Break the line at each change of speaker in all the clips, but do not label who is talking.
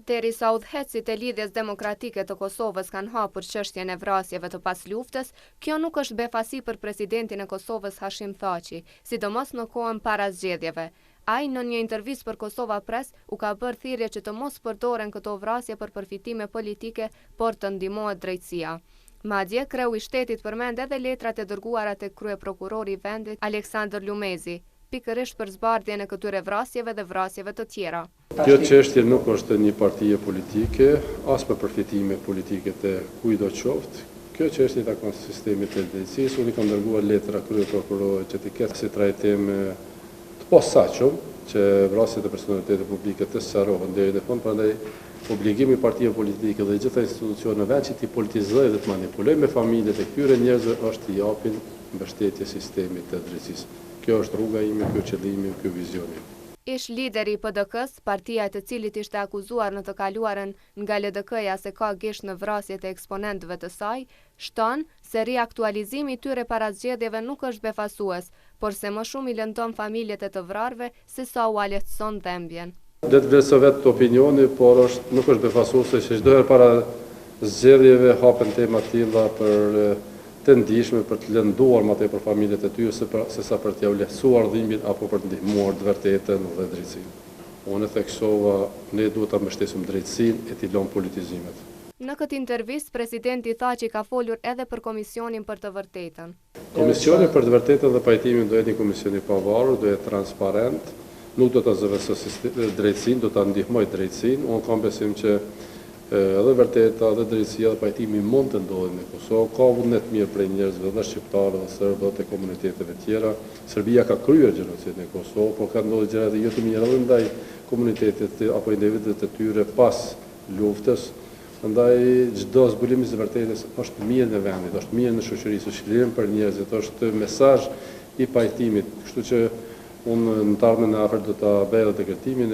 Derisa udhëhecit e Lidhjes Demokratike të Kosovës kanë hapur çështjen e vrasjeve të pasluftës, kjo nuk është befasi për presidentin e Kosovës Hashim Thaçi, sidomos në kohën para zgjedhjeve. Ai në një intervistë për Kosova Press u ka bërë thirrje që të mos përdoren këto vrasje për përfitime politike, por të ndihmohet drejtësia. Madje kreu i shtetit përmend edhe letrat e dërguara tek kryeprokurori i vendit Aleksandër Lumezi, pikërisht për zbardhjen e këtyre vrasjeve dhe vrasjeve të tjera.
Kjo çështje nuk është një partie politike, as për përfitime politike të kujdo qoftë. Kjo çështje takon sistemit të drejtësisë. Unë kam dërguar letra kryeprokurorit që të ketë si trajtim të posaçëm që vrasjet e personalitetit publike të sqarohen deri në fund, prandaj obligimi i partive politike dhe gjitha institucioneve në vend që të politizojë dhe të manipulojë me familjet e këtyre njerëzve është të japin mbështetje sistemit të drejtësisë. Kjo është rruga ime, kjo qëllimi, kjo vizioni.
Ish lideri i PDK-s, partia e të cilit ishte akuzuar në të kaluarën nga LDK-ja se ka gisht në vrasjet e eksponentëve të saj, shton se riaktualizimi i tyre para zgjedhjeve nuk është befasues, por se më shumë i lëndon familjet e të vrarve se sa u lehtëson dhembjen.
Le të vlerësoj vetë opinioni, por nuk është befasuese se çdo herë para zgjedhjeve hapen tema të tilla për të ndihshme për të lënduar më tepër familjet e tyre se sa për t'ia lehtësuar dhimbjen apo për të ndihmuar të vërtetën dhe drejtësinë. Unë theksova, ne duhet ta mbështesim drejtësinë e t'i lëmë politizimet.
Në këtë intervistë, presidenti Thaçi ka folur edhe për komisionin për të vërtetën.
Komisioni për të vërtetën dhe pajtimin do jetë një komision i pavarur, do jetë transparent, nuk do ta zëvendësoj drejtësinë, do ta ndihmoj drejtësinë. Unë kam besim që edhe vërteta, edhe drejtësia dhe pajtimi mund të ndodhin në Kosovë. Ka vullnet mirë prej njerëzve dhe shqiptarë dhe serbë dhe komuniteteve tjera. Serbia ka kryer gjenocid në Kosovë, por ka ndodhur gjëra të jo të mira edhe ndaj komunitetit apo individëve të tyre pas luftës. Prandaj çdo zbulim i vërtetës është mirë në vendit, është mirë në shoqërisë, është lirim për njerëzit, është mesazh i pajtimit. Kështu që unë në të ardhmen e afërt do ta bëj edhe dekretimin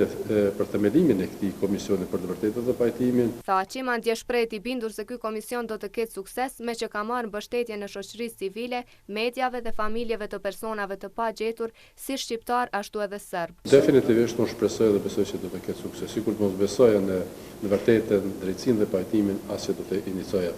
për themelimin e këtij komisioni për të vërtetën dhe pajtimin.
Thaçi madje shpreh i bindur se ky komision do të ketë sukses me që ka marrë mbështetjen e shoqërisë civile, mediave dhe familjeve të personave të pagjetur, si shqiptar ashtu edhe serb.
Definitivisht unë shpresoj dhe besoj që do të ketë sukses. Sikur të mos besoja në vërtetën, drejtësinë dhe pajtimin, as që do të inicoja